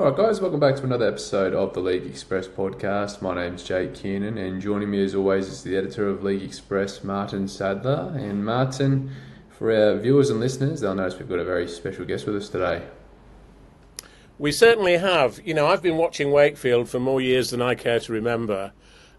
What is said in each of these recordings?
Alright guys, welcome back to another episode of the League Express podcast. My name's Jake Kearnan, and joining me as always is the editor of League Express, Martyn Sadler. And Martyn, for our viewers and listeners, they'll notice we've got a very special guest with us today. We certainly have. You know, I've been watching Wakefield for more years than I care to remember,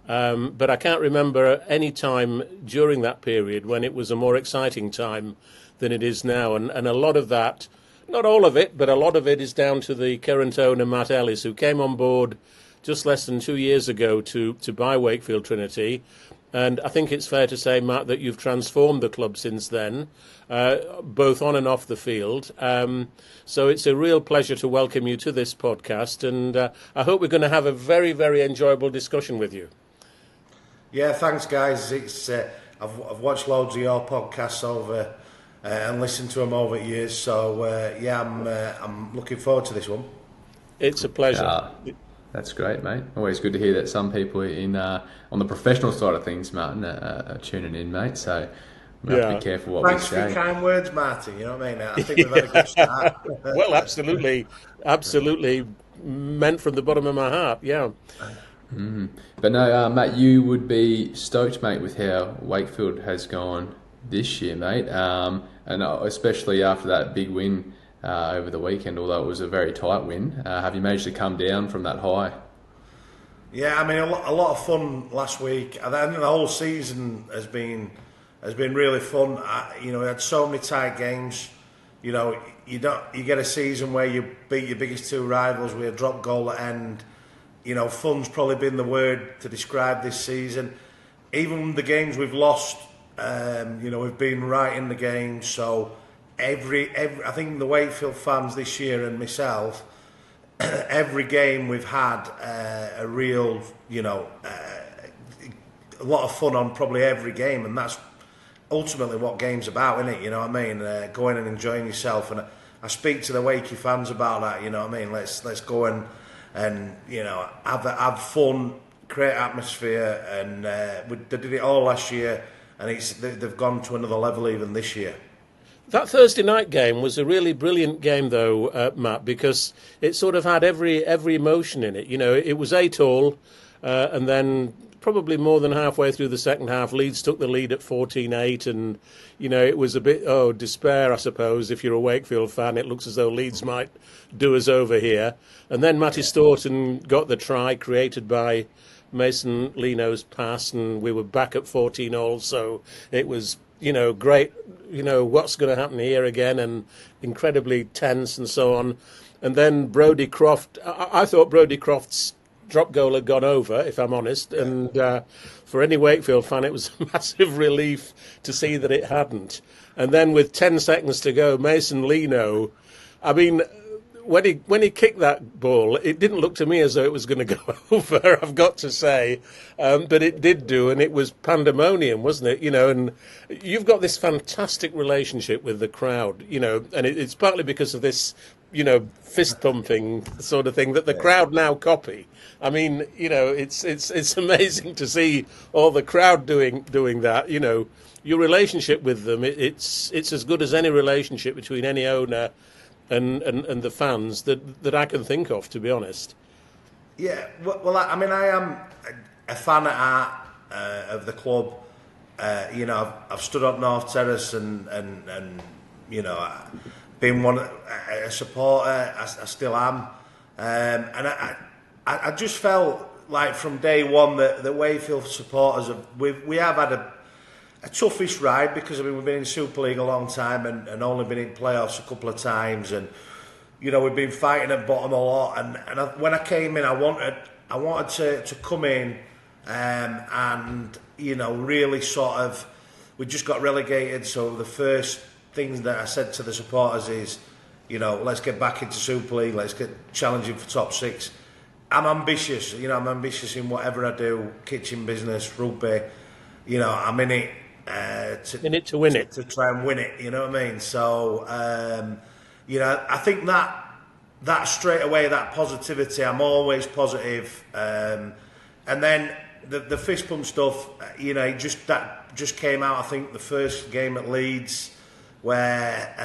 but I can't remember any time during that period when it was a more exciting time than it is now. And a lot of that, not all of it, but a lot of it is down to the current owner, Matt Ellis, who came on board just less than 2 years ago to buy Wakefield Trinity. And I think it's fair to say, Matt, that you've transformed the club since then, both on and off the field. So it's a real pleasure to welcome you to this podcast, and I hope we're going to have a very, very enjoyable discussion with you. Yeah, thanks, guys. It's I've watched loads of your podcasts over and listened to them over the years. So I'm looking forward to this one. It's a pleasure. That's great, mate. Always good to hear that some people on the professional side of things, Martyn, are tuning in, mate. So we have to be careful what Thanks we say. for your kind words, Martyn. You know what I mean? I think we've had a good start. Well, absolutely meant from the bottom of my heart. Yeah. But no, Matt, you would be stoked, mate, with how Wakefield has gone this year, mate, and especially after that big win over the weekend, although it was a very tight win. Have you managed to come down from that high? Yeah, I mean, a lot of fun last week. I think the whole season has been really fun. We had so many tight games. You know, you get a season where you beat your biggest two rivals with a drop goal at end. You know, fun's probably been the word to describe this season. Even the games we've lost, we've been right in the game. So every I think the Wakefield fans this year and myself, every game we've had a real, a lot of fun on probably every game, and that's ultimately what game's about, isn't it? You know what I mean? Going and enjoying yourself, and I speak to the Wakey fans about that. You know what I mean? Let's go and have fun, create atmosphere, and they did it all last year, and they've gone to another level even this year. That Thursday night game was a really brilliant game, though, Matt, because it sort of had every emotion in it. You know, it was 8-all, and then probably more than halfway through the second half, Leeds took the lead at 14-8, and, you know, it was a bit, despair, I suppose. If you're a Wakefield fan, it looks as though Leeds might do us over here. And then Matty Staunton got the try created by Mason Leno's pass, and we were back at 14-all, so it was, great, what's going to happen here again, and incredibly tense and so on. And then Brodie Croft, I thought Brodie Croft's drop goal had gone over, if I'm honest, and for any Wakefield fan, it was a massive relief to see that it hadn't. And then with 10 seconds to go, Mason Leno, I mean, when he kicked that ball, it didn't look to me as though it was going to go over, I've got to say, but it did do, and it was pandemonium, wasn't it? And you've got this fantastic relationship with the crowd, and it's partly because of this, fist thumping sort of thing that the crowd now copy. I mean, it's amazing to see all the crowd doing that. Your relationship with them, it's as good as any relationship between any owner and the fans that I can think of, to be honest. Yeah, well, I mean, I am a fan at heart of the club. I've stood up North Terrace and been a supporter. I still am, and I just felt like from day one that the Wakefield supporters we have had a toughish ride, because we've been in Super League a long time and only been in playoffs a couple of times, and we've been fighting at bottom a lot. And when I came in, I wanted to come in and really sort of, we just got relegated. So the first thing that I said to the supporters is, let's get back into Super League, let's get challenging for top six. I'm ambitious, I'm ambitious in whatever I do, kitchen business, rugby. I'm in it. To win it. To try and win it, you know what I mean? So, I think that straight away, that positivity, I'm always positive. And then the fist pump stuff, that just came out, I think, the first game at Leeds. where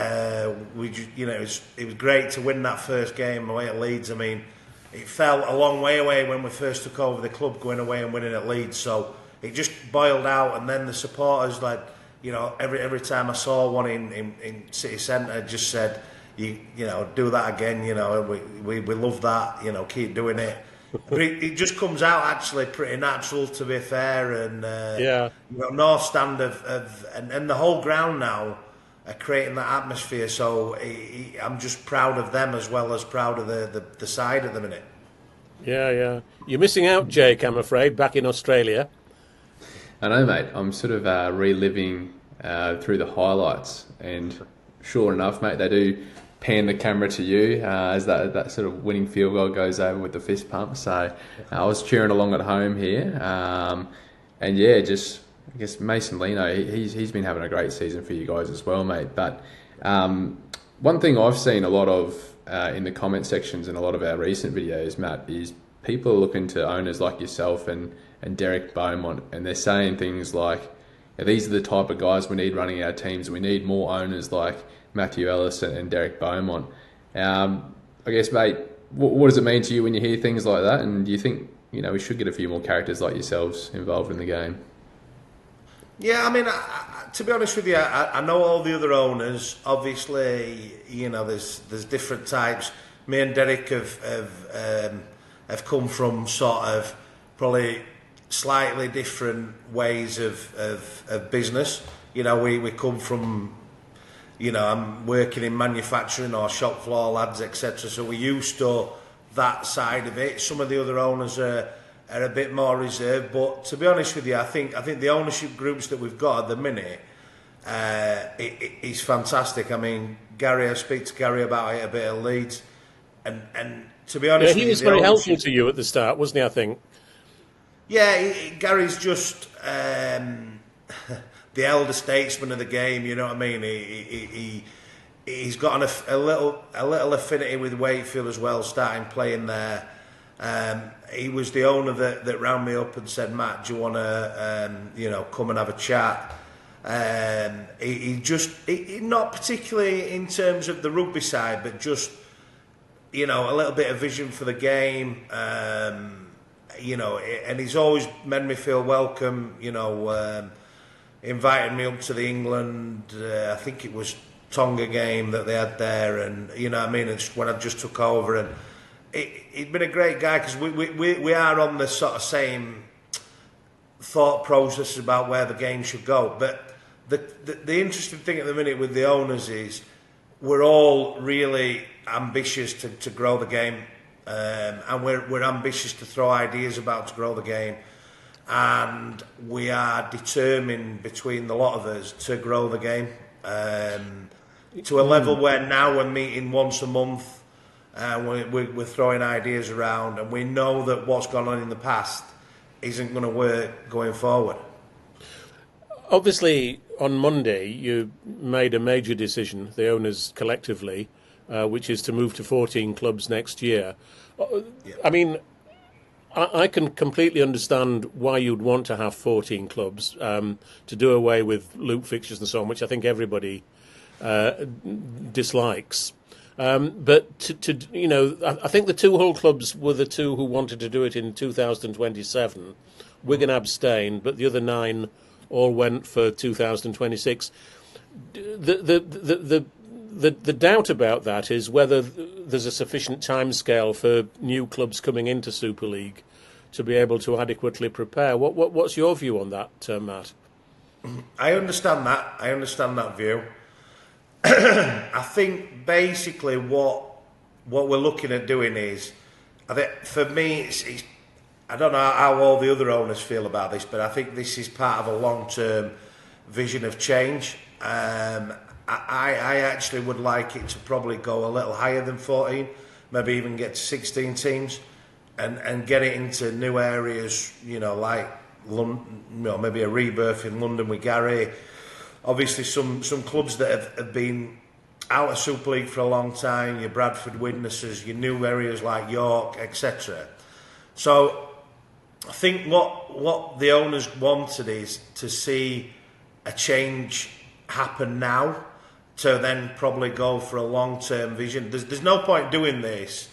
it was great to win that first game away at Leeds. I mean, it felt a long way away when we first took over the club, going away and winning at Leeds. So it just boiled out, and then the supporters, like, every time I saw one in City Centre, just said, you do that again. We love that. Keep doing it. But it just comes out actually pretty natural, to be fair, and North Stand and the whole ground now are creating that atmosphere. So I'm just proud of them as well as proud of the side at the minute. Yeah. You're missing out, Jake, I'm afraid, back in Australia. I know, mate. I'm sort of reliving through the highlights, and sure enough, mate, they do pan the camera to you as that sort of winning field goal goes over with the fist pump. So I was cheering along at home here, and yeah, just I guess Mason Lino, he's been having a great season for you guys as well, mate. But one thing I've seen a lot of in the comment sections and a lot of our recent videos, Matt, is people are looking to owners like yourself and Derek Beaumont, and they're saying things like, these are the type of guys we need running our teams. We need more owners like Matthew Ellis and Derek Beaumont. I guess, mate, what does it mean to you when you hear things like that? And do you think we should get a few more characters like yourselves involved in the game? Yeah, I mean, to be honest with you, I know all the other owners. Obviously, there's different types. Me and Derek have come from sort of probably slightly different ways of business. We come from, I'm working in manufacturing or shop floor lads, etc. So we're used to that side of it. Some of the other owners are a bit more reserved, but to be honest with you, I think the ownership groups that we've got at the minute is fantastic. I mean, Gary, I speak to Gary about it a bit at Leeds, and to be honest, he was very helpful to you at the start, wasn't he? I think. Yeah, Gary's just the elder statesman of the game. You know what I mean? He's got a little affinity with Wakefield as well, starting playing there. He was the owner that rang me up and said, Matt, do you want to come and have a chat? He not particularly in terms of the rugby side, but just a little bit of vision for the game. And he's always made me feel welcome. Invited me up to the England. I think it was Tonga game that they had there, and it's when I just took over, and he'd been a great guy because we are on the sort of same thought process about where the game should go. But the interesting thing at the minute with the owners is we're all really ambitious to grow the game, and we're ambitious to throw ideas about to grow the game, and we are determined between the lot of us to grow the game to a level where now we're meeting once a month. We're throwing ideas around, and we know that what's gone on in the past isn't going to work going forward. Obviously, on Monday, you made a major decision, the owners collectively, which is to move to 14 clubs next year. Yeah. I mean, I can completely understand why you'd want to have 14 clubs, to do away with loop fixtures and so on, which I think everybody dislikes. But I think the two Hull clubs were the two who wanted to do it in 2027. Wigan abstained, but the other 9 all went for 2026. The doubt about that is whether there's a sufficient timescale for new clubs coming into Super League to be able to adequately prepare. What's your view on that, Matt? I understand that view. I think basically what we're looking at doing is, I think for me, it's I don't know how all the other owners feel about this, but I think this is part of a long-term vision of change. I actually would like it to probably go a little higher than 14, maybe even get to 16 teams, and get it into new areas, like London, maybe a rebirth in London with Gary. Obviously, some clubs that have been out of Super League for a long time, your Bradford Witnesses, your new areas like York, etc. So I think what the owners wanted is to see a change happen now, to then probably go for a long-term vision. There's no point doing this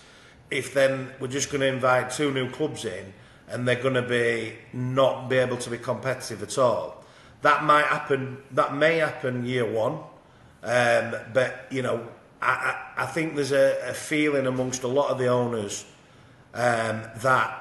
if then we're just going to invite 2 new clubs in and they're going to not be able to be competitive at all. That might happen. That may happen year one, but I think there's a feeling amongst a lot of the owners that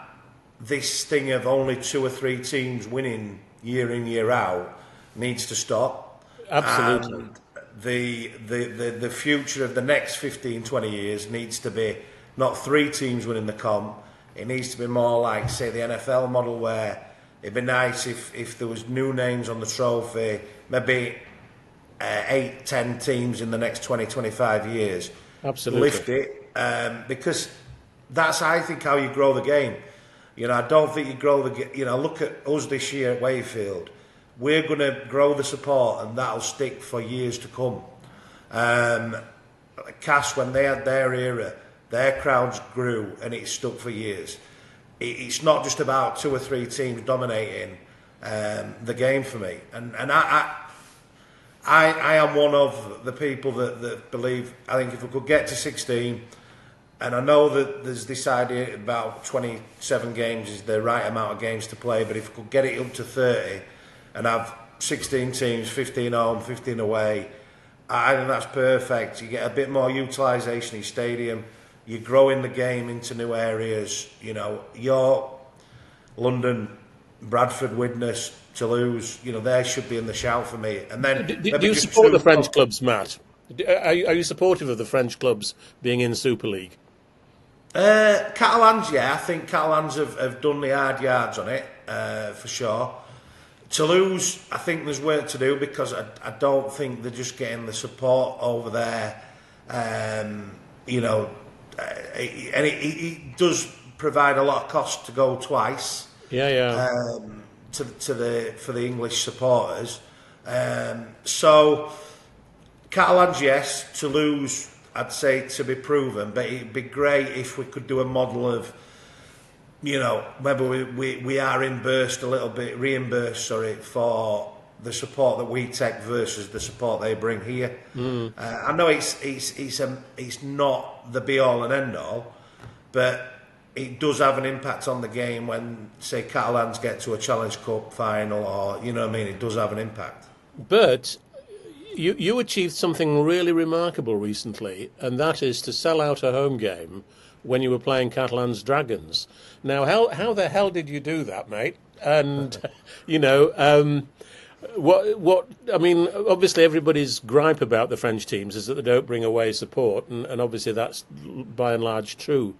this thing of only 2 or 3 teams winning year in, year out needs to stop. Absolutely. And the future of the next 15, 20 years needs to be not 3 teams winning the comp. It needs to be more like, say, the NFL model, where it'd be nice if there was new names on the trophy, maybe 8, 10 teams in the next 20, 25 years. Absolutely. Lift it, because that's, I think, how you grow the game. I don't think you grow the. Look at us this year at Wakefield. We're going to grow the support, and that'll stick for years to come. Cass, when they had their era, their crowds grew, and it stuck for years. It's not just about 2 or 3 teams dominating the game for me, and I am one of the people that believe. I think if we could get to 16. And I know that there's this idea about 27 games is the right amount of games to play, but if we could get it up to 30 and have 16 teams, 15 home, 15 away, I think that's perfect. You get a bit more utilisation in stadium, you're growing the game into new areas. York, London, Bradford, Widnes, Toulouse, they should be in the shout for me. And then do you support the French clubs, Matt? Are you supportive of the French clubs being in Super League? Catalans, yeah. I think Catalans have done the hard yards on it, for sure. Toulouse, I think there's work to do, because I don't think they're just getting the support over there. And it does provide a lot of cost to go twice. Yeah. For the English supporters. So Catalans, yes. Toulouse, I'd say to be proven, but it'd be great if we could do a model of, maybe we are reimbursed for the support that we take versus the support they bring here. I know it's not the be all and end all, but it does have an impact on the game when, say, Catalans get to a Challenge Cup final, or it does have an impact. But You achieved something really remarkable recently, and that is to sell out a home game when you were playing Catalans Dragons. Now, how the hell did you do that, mate? And what I mean, obviously everybody's gripe about the French teams is that they don't bring away support, and obviously that's by and large true.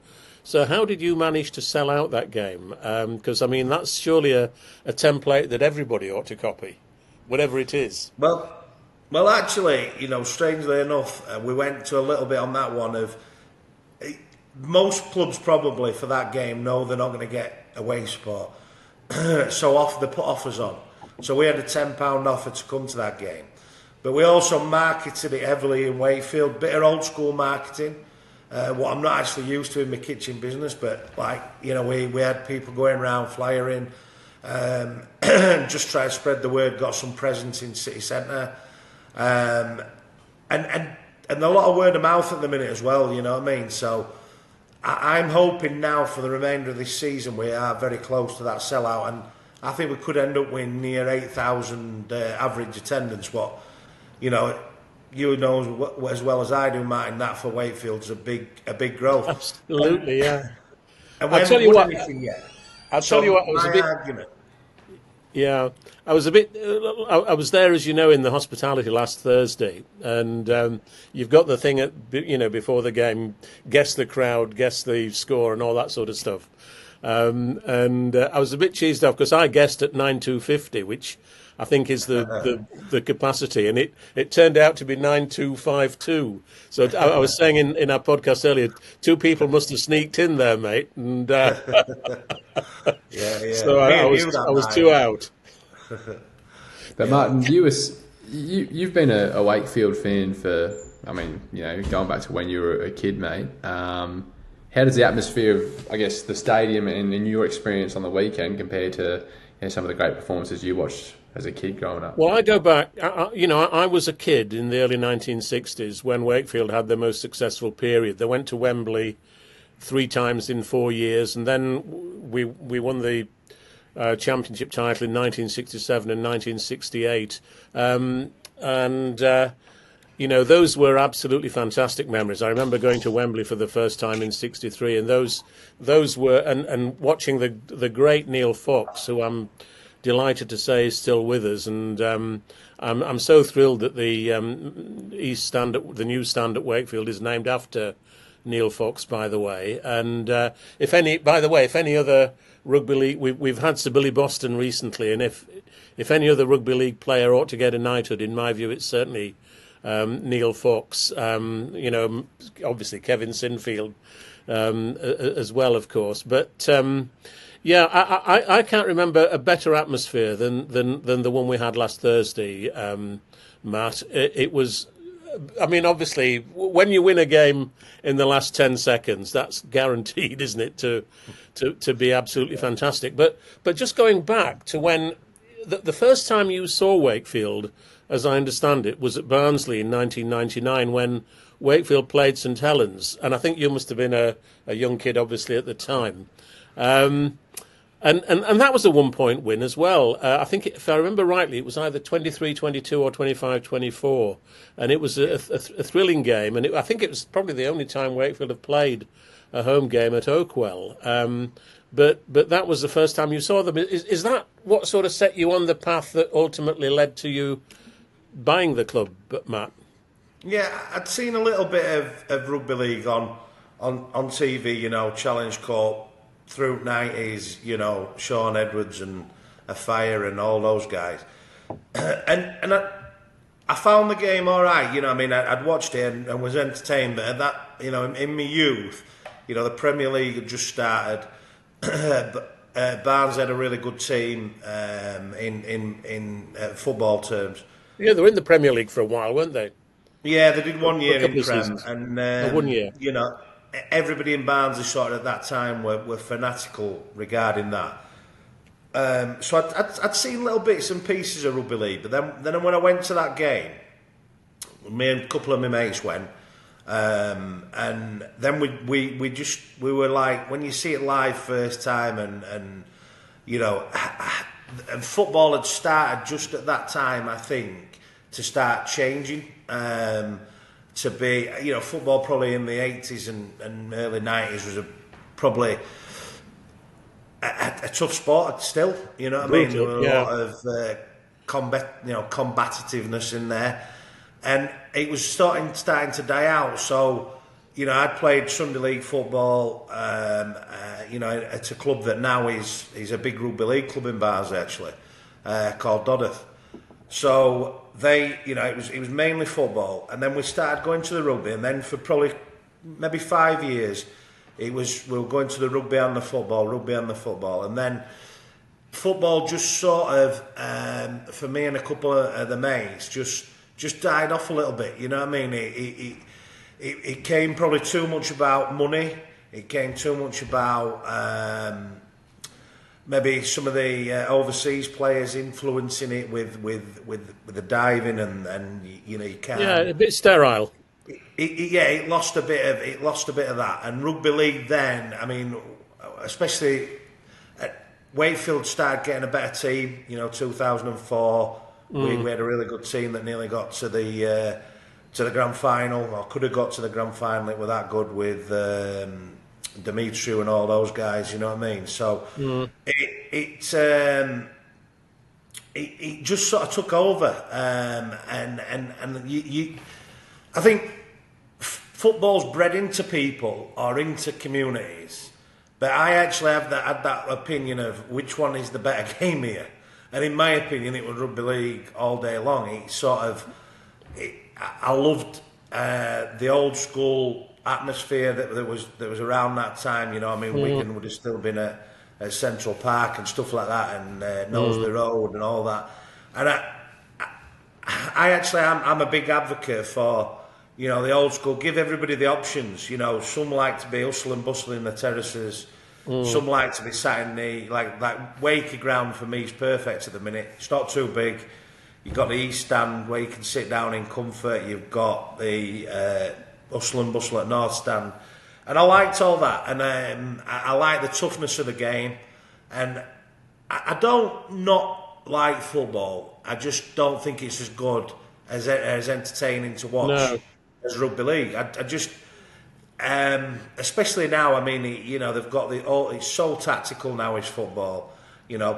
So how did you manage to sell out that game? Because that's surely a template that everybody ought to copy, whatever it is. Well, actually, strangely enough, we went to a little bit on that one of most clubs probably for that game know they're not going to get away support, so they put offers on. So we had a £10 offer to come to that game, but we also marketed it heavily in Wakefield, bit of old school marketing, what I'm not actually used to in my kitchen business, but we had people going around flyering, just try to spread the word. Got some presents in city centre. And a lot of word of mouth at the minute as well, so I'm hoping now for the remainder of this season we are very close to that sellout, and I think we could end up with near 8,000 average attendance. What you know as well as I do, Martyn, that for Wakefields a big growth. Absolutely, yeah. And I'll tell you what. I was a bit argument. Yeah, I was there, as you know, in the hospitality last Thursday, and you've got the thing before the game, guess the crowd, guess the score, and all that sort of stuff. And I was a bit cheesed off because I guessed at 9,250, which I think is the capacity, and it turned out to be 9,252. So I was saying in our podcast earlier, 2 people must have sneaked in there, mate, and yeah. So I was 2 out. But Martyn, you've been a Wakefield fan for, going back to when you were a kid, mate. How does the atmosphere of, I guess, the stadium and your experience on the weekend compare to some of the great performances you watched as a kid growing up? Well, I go back. I was a kid in the early 1960s when Wakefield had their most successful period. They went to Wembley 3 times in 4 years, and then we won the championship title in 1967 and 1968. Those were absolutely fantastic memories. I remember going to Wembley for the first time in '63, and those were and watching the great Neil Fox, who I'm delighted to say is still with us, and I'm so thrilled that the East Stand, the new stand at Wakefield, is named after Neil Fox, by the way. And if any other rugby league, we've had Sir Billy Boston recently, and if any other rugby league player ought to get a knighthood, in my view, it's certainly Neil Fox. Obviously Kevin Sinfield as well, of course, but. I can't remember a better atmosphere than the one we had last Thursday, Matt. It was, obviously, when you win a game in the last 10 seconds, that's guaranteed, isn't it, to be absolutely fantastic. But just going back to when the first time you saw Wakefield, as I understand it, was at Barnsley in 1999 when Wakefield played St Helens, and I think you must have been a young kid, obviously, at the time. And that was a 1-point win as well. I think, if I remember rightly, it was either 23-22 or 25-24. And it was a thrilling game. And I think it was probably the only time Wakefield have played a home game at Oakwell. But that was the first time you saw them. Is that what sort of set you on the path that ultimately led to you buying the club, Matt? Yeah, I'd seen a little bit of rugby league on TV, Challenge Cup, through 90s, Sean Edwards and Afire and all those guys. And I found the game all right, I'd watched it and was entertained, but at that, in my youth, the Premier League had just started. Barnes had a really good team in football terms. Yeah, they were in the Premier League for a while, weren't they? Yeah, they did 1 year in Prem. Seasons. And 1 year. Everybody in Barnsley sort of at that time were fanatical regarding that. So I'd seen little bits and pieces of rugby league, but then when I went to that game, me and a couple of my mates went, and then we were like, when you see it live first time, and football had started just at that time, I think, to start changing. To be, football probably in the 80s and early 90s was probably a tough sport still, you know what I mean? There were a lot of combativeness in there, and it was starting to die out. So, I'd played Sunday League football, at a club that now is a big rugby league club in Barnsley, actually, called Dodworth. So it was mainly football, and then we started going to the rugby, and then for probably maybe 5 years, we were going to the rugby and the football, and then football just sort of, for me and a couple of the mates, just died off a little bit. You know what I mean? It came probably too much about money. It came too much about. Maybe some of the overseas players influencing it with the diving and you can't. Yeah, a bit sterile. It lost a bit of that. And rugby league then, especially Wakefield started getting a better team. 2004, we had a really good team that nearly got to the grand final, or could have got to the grand final. It was that good with. Dimitri and all those guys, you know what I mean? So it just sort of took over, and I think football's bred into people or into communities, but I actually had that opinion of which one is the better game here, and in my opinion, it was rugby league all day long. I loved the old school atmosphere that was around that time, Wigan would have still been at Central Park and stuff like that, and Knowsley Road and all that. And I'm a big advocate for, the old school, give everybody the options. Some like to be hustle and bustle in the terraces, Some like to be sat in the like Wakey ground for me is perfect at the minute. It's not too big. You've got the east stand where you can sit down in comfort. You've got the hustle and bustle at north stand, and I liked all that. And I like the toughness of the game. And I don't not like football. I just don't think it's as good as entertaining to watch as rugby league. I just, especially now. I mean, they've got it's so tactical now. Is football,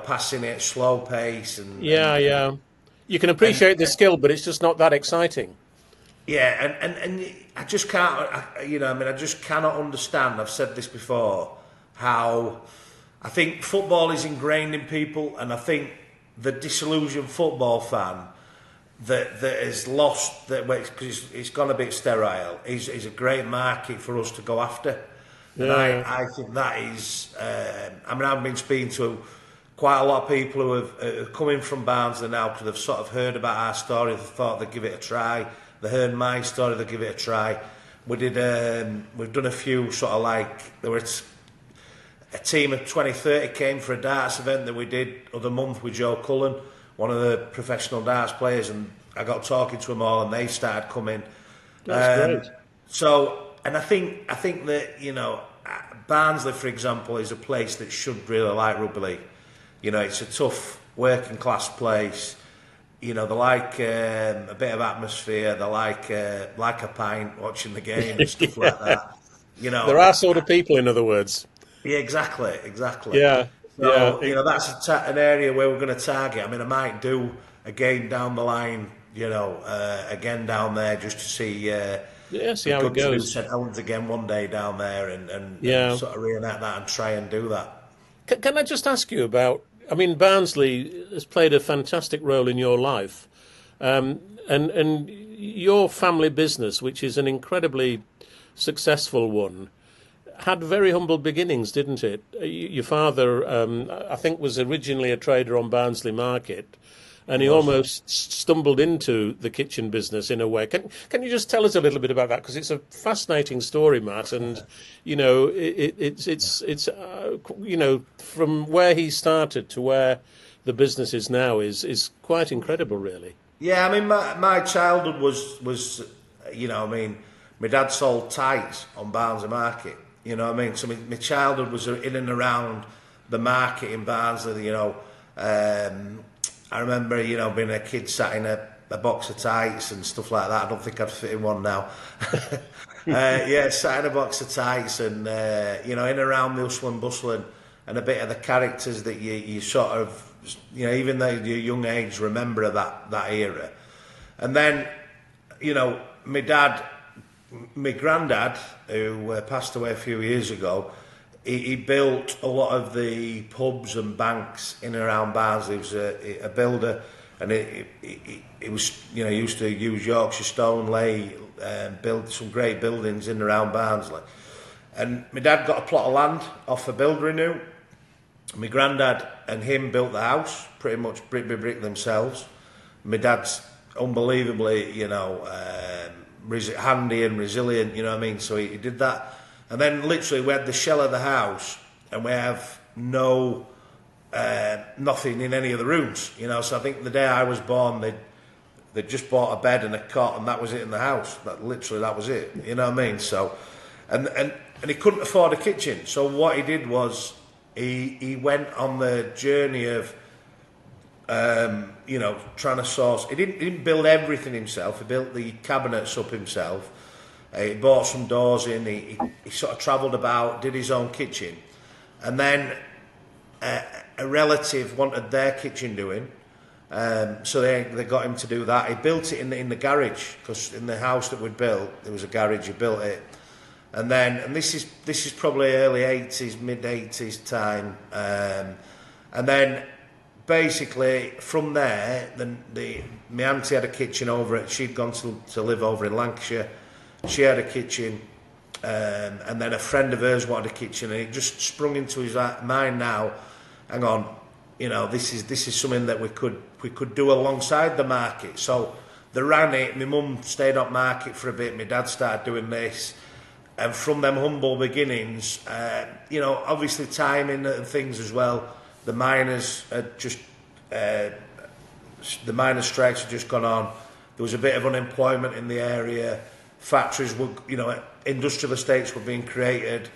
passing it at slow pace and yeah. You can appreciate the skill, but it's just not that exciting. Yeah, and I just can't. I just cannot understand. I've said this before. How I think football is ingrained in people, and I think the disillusioned football fan that has lost that because it's gone a bit sterile is a great market for us to go after. Yeah. And I think that is. I've been speaking to quite a lot of people who have come in from Barnsley now because they've sort of heard about our story. They thought they'd give it a try. They heard my story. They'd give it a try. We've done a few sort of like there was. A team of 20-30 came for a darts event that we did other month with Joe Cullen, one of the professional darts players, and I got talking to them all, and they started coming. That's great. So, and I think that Barnsley, for example, is a place that should really like rugby league. It's a tough working class place. They like a bit of atmosphere. They like a pint watching the game and stuff like that. There are sort of people, in other words. Yeah, exactly. Yeah, so, that's an area where we're going to target. I mean, I might do a game down the line, again down there just to see. See how it goes. St Helens again one day down there and sort of reenact that and try and do that. Can I just ask you about? I mean, Barnsley has played a fantastic role in your life, and your family business, which is an incredibly successful one, had very humble beginnings, didn't it? Your father, I think, was originally a trader on Barnsley Market, and he almost stumbled into the kitchen business in a way. Can you just tell us a little bit about that? Because it's a fascinating story, Matt, and it's from where he started to where the business is now is quite incredible, really. Yeah, I mean, my childhood was my dad sold ties on Barnsley Market. So my childhood was in and around the market in Barnsley. I remember, being a kid sat in a box of tights and stuff like that. I don't think I'd fit in one now. Sat in a box of tights and, in and around the hustle and bustle and a bit of the characters that you sort of, even though your young age, remember that era. And then, my granddad, who passed away a few years ago, he built a lot of the pubs and banks in and around Barnsley. He was a builder, and he was, he used to use Yorkshire stone, build some great buildings in and around Barnsley. And my dad got a plot of land off a builder he knew. My granddad and him built the house, pretty much brick by brick themselves. My dad's unbelievably, handy and resilient, so he did that. And then literally we had the shell of the house and we have nothing in any of the rooms, so I think the day I was born they'd just bought a bed and a cot and that was it in the house. That was it, so and he couldn't afford a kitchen, so what he did was he went on the journey of trying to source. He didn't build everything himself. He built the cabinets up himself. He bought some doors in. He sort of travelled about, did his own kitchen, and then a relative wanted their kitchen doing, so they got him to do that. He built it in the garage, because in the house that we'd built there was a garage. He built it, and this is probably early 80s, mid 80s time, and then. Basically, from there, my auntie had a kitchen over it. She'd gone to live over in Lancashire. She had a kitchen, and then a friend of hers wanted a kitchen, and it just sprung into his mind now. Hang on, this is something that we could do alongside the market. So they ran it. My mum stayed up market for a bit. My dad started doing this, and from them humble beginnings, you know, obviously timing and things as well. The miners had just the miners' strikes had just gone on. There was a bit of unemployment in the area. Factories were, you know, industrial estates were being created.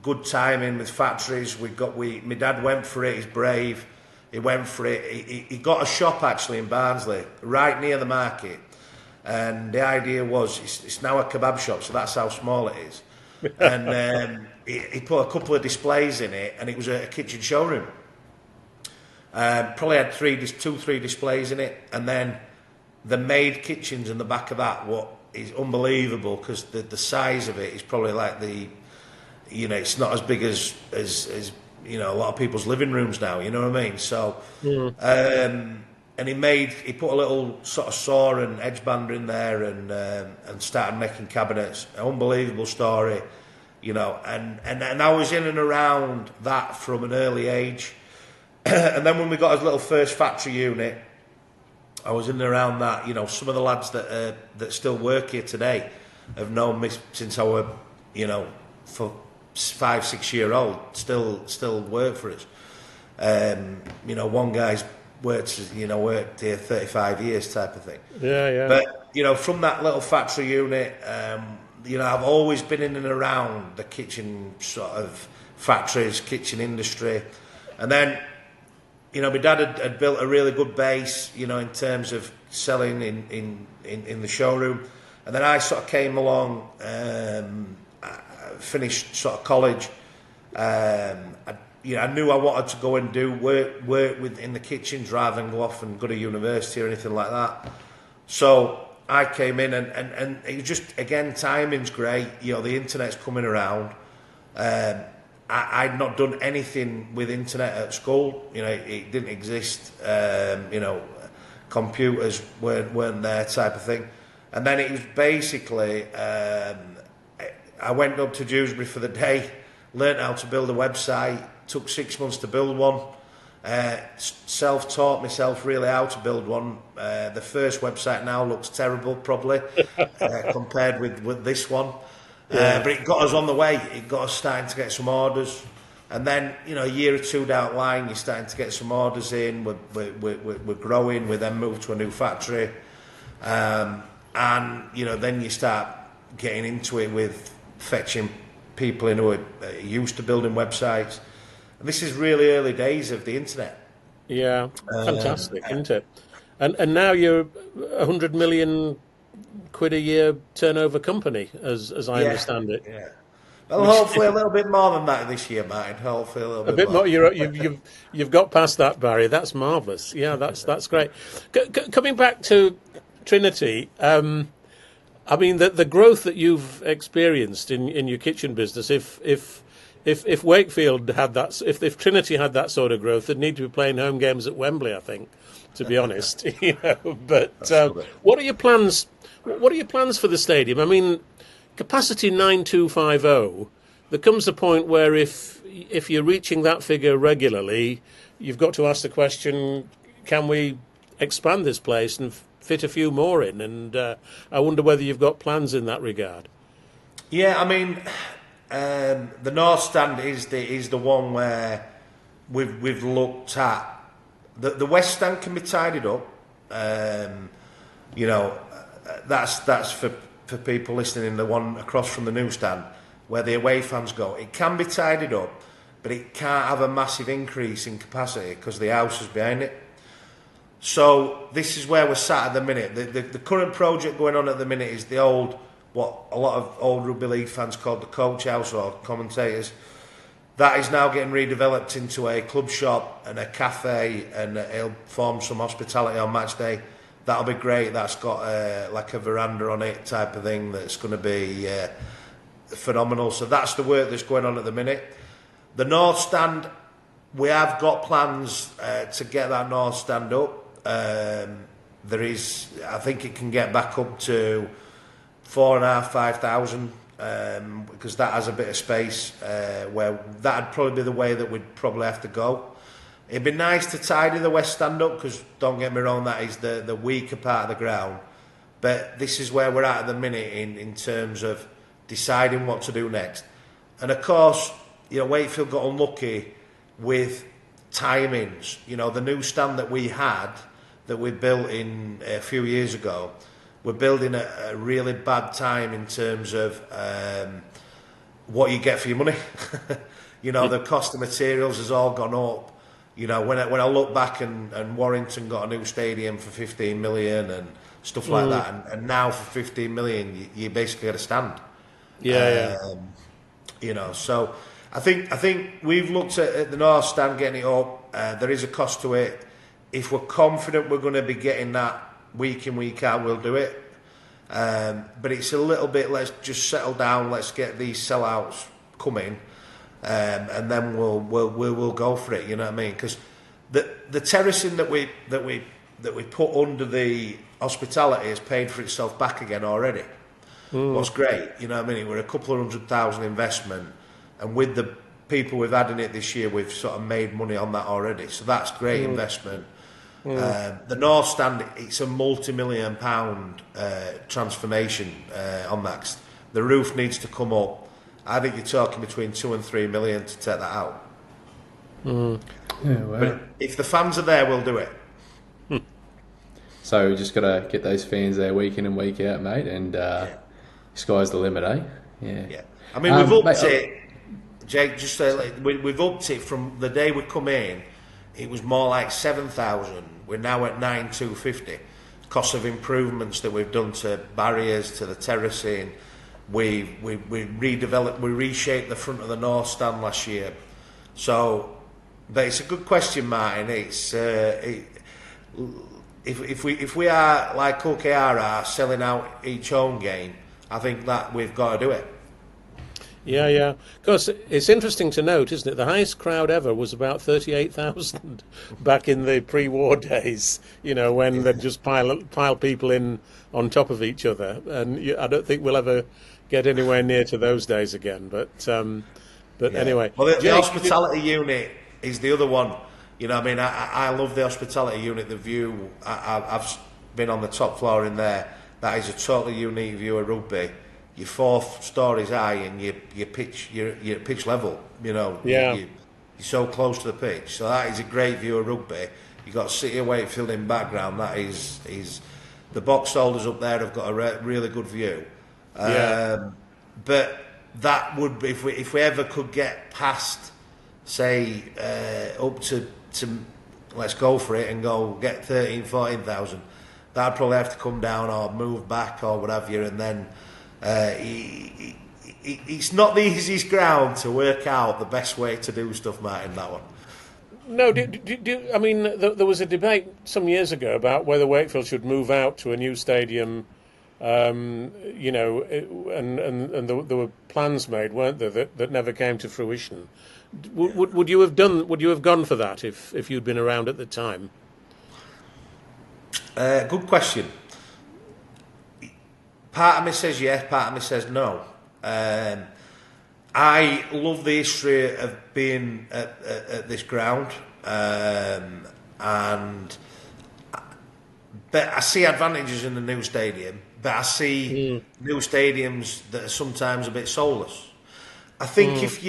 Good timing with factories. My dad went for it. He's brave. He went for it. He got a shop actually in Barnsley, right near the market. And the idea was it's now a kebab shop, so that's how small it is. And he put a couple of displays in it, and it was a kitchen showroom. Probably had three displays in it, and then the made kitchens in the back of that. What is unbelievable, because the size of it is probably like you know, it's not as big as you know, a lot of people's living rooms now. You know what I mean? So, and he put a little sort of saw and edge bander in there, and started making cabinets. An unbelievable story, you know. And I was in and around that from an early age. And then when we got his little first factory unit, I was in and around that. You know, some of the lads that still work here today have known me since I was, you know, for 5-6 year old. Still work for us. You know, one guy's worked here 35 years type of thing. Yeah. But you know, from that little factory unit, you know, I've always been in and around the kitchen sort of factories, kitchen industry, and then. You know, my dad had built a really good base, you know, in terms of selling in the showroom. And then I sort of came along, finished sort of college. I knew I wanted to go and do work in the kitchens rather than go off and go to university or anything like that. So I came in and it was just, again, timing's great. You know, the internet's coming around. I'd not done anything with internet at school. You know, it didn't exist. You know, computers weren't there, type of thing. And then it was basically, I went up to Dewsbury for the day, learnt how to build a website. Took 6 months to build one. Self-taught myself really how to build one. The first website now looks terrible, probably, compared with this one. But it got us on the way. It got us starting to get some orders, and then, you know, a year or two down the line, you're starting to get some orders in. We're growing. We then moved to a new factory, and you know, then you start getting into it with fetching people in who are used to building websites. And this is really early days of the internet. Yeah, fantastic, isn't it? And now you're 100 million quid a year turnover company, as I understand it. Yeah. Well, hopefully a little bit more than that this year, Martyn. Hopefully a little bit more. You've got past that barrier. That's marvellous. Yeah, that's great. Coming back to Trinity, I mean the growth that you've experienced in your kitchen business. If Wakefield had that, if Trinity had that sort of growth, they'd need to be playing home games at Wembley, I think, to be honest. You know, but what are your plans? What are your plans for the stadium? I mean, capacity 9,250. There comes a point where if you're reaching that figure regularly, you've got to ask the question: can we expand this place and fit a few more in? And I wonder whether you've got plans in that regard. Yeah, I mean, the North Stand is the one where we've looked at. The West Stand can be tidied up. You know. That's for people listening, the one across from the new stand where the away fans go. It can be tidied up, but it can't have a massive increase in capacity because the house is behind it. So this is where we're sat at the minute. The current project going on at the minute is the old, what a lot of old rugby league fans called the coach house or commentators. That is now getting redeveloped into a club shop and a cafe, and it'll form some hospitality on match day. That'll be great. That's got like a veranda on it type of thing that's going to be phenomenal. So that's the work that's going on at the minute. The North Stand, we have got plans to get that North Stand up. There is, I think it can get back up to 4,500-5,000 because that has a bit of space where that'd probably be the way that we'd probably have to go. It'd be nice to tidy the West Stand up because, don't get me wrong, that is the weaker part of the ground. But this is where we're at the minute in terms of deciding what to do next. And of course, Wakefield got unlucky with timings. The new stand that we had, that we built in a few years ago, we're building a really bad time in terms of what you get for your money. The cost of materials has all gone up. When I look back and Warrington got a new stadium for 15 million and stuff like that, and now for 15 million you basically get a stand. So I think we've looked at the North Stand getting it up. There is a cost to it. If we're confident we're going to be getting that week in, week out, we'll do it. But it's a little bit, let's just settle down, let's get these sellouts coming, and then we'll go for it. You know what I mean? Because the terracing that we put under the hospitality has paid for itself back again already. What's great, you know what I mean? We're a couple of 100,000 investment, and with the people we've had in it this year, we've sort of made money on that already. So that's great investment. The North Stand, it's a multi-million pound transformation on that. The roof needs to come up. I think you're talking between 2 and 3 million to take that out. Yeah, wow. But if the fans are there, we'll do it. So we just got to get those fans there week in and week out, mate, and sky's the limit, eh? Yeah. I mean, we've upped it, Jake, we've upped it from the day we come in. It was more like 7,000. We're now at 9,250. Cost of improvements that we've done to barriers, to the terracing. We redeveloped, we reshaped the front of the North Stand last year. So, but it's a good question, Martyn. It's if we are like OKR are selling out each home game, I think that we've got to do it. Yeah. Of course, it's interesting to note, isn't it? The highest crowd ever was about 38,000 back in the pre-war days, when they'd just pile people in on top of each other. And I don't think we'll ever get anywhere near to those days again. But anyway. Well, the hospitality unit is the other one. I love the hospitality unit, the view. I've been on the top floor in there. That is a totally unique view of rugby. You're 4 stories high and you're at pitch level. You're so close to the pitch. So that is a great view of rugby. You've got City of Wakefield in background. That is the box holders up there have got a really good view. But that would be if we ever could get past, say, up to let's go for it and go get 13,000-14,000. That'd probably have to come down or move back or what have you, and then. It's not the easiest ground to work out the best way to do stuff, Martyn, that one. No, I mean, there was a debate some years ago about whether Wakefield should move out to a new stadium, and there were plans made, weren't there, that never came to fruition. Would you have gone for that if you'd been around at the time? Good question. Part of me says yes, part of me says no. I love the history of being at this ground, but I see advantages in the new stadium, but I see new stadiums that are sometimes a bit soulless. I think if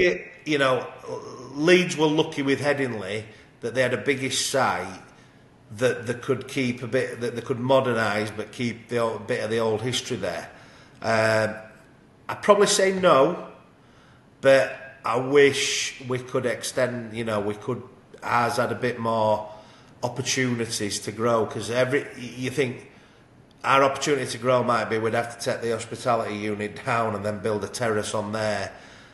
Leeds were lucky with Headingley that they had a biggish site that they could keep a bit, that they could modernise but keep the bit of the old history there. I'd probably say no, but I wish we could extend. Ours had a bit more opportunities to grow, because you think our opportunity to grow might be we'd have to take the hospitality unit down and then build a terrace on there,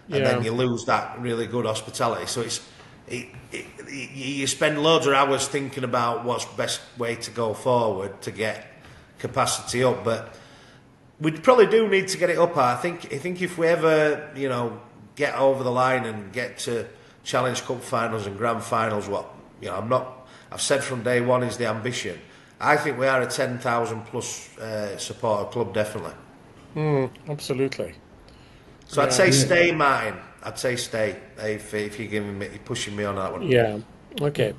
and then you lose that really good hospitality. So you spend loads of hours thinking about what's the best way to go forward to get capacity up, but we probably do need to get it up. I think if we ever get over the line and get to Challenge Cup finals and Grand Finals, I've said from day one is the ambition. I think we are a 10,000 plus supporter club, definitely. Absolutely. So I'd say stay, Martyn. I'd say stay if you're pushing me on that one. Yeah. Okay.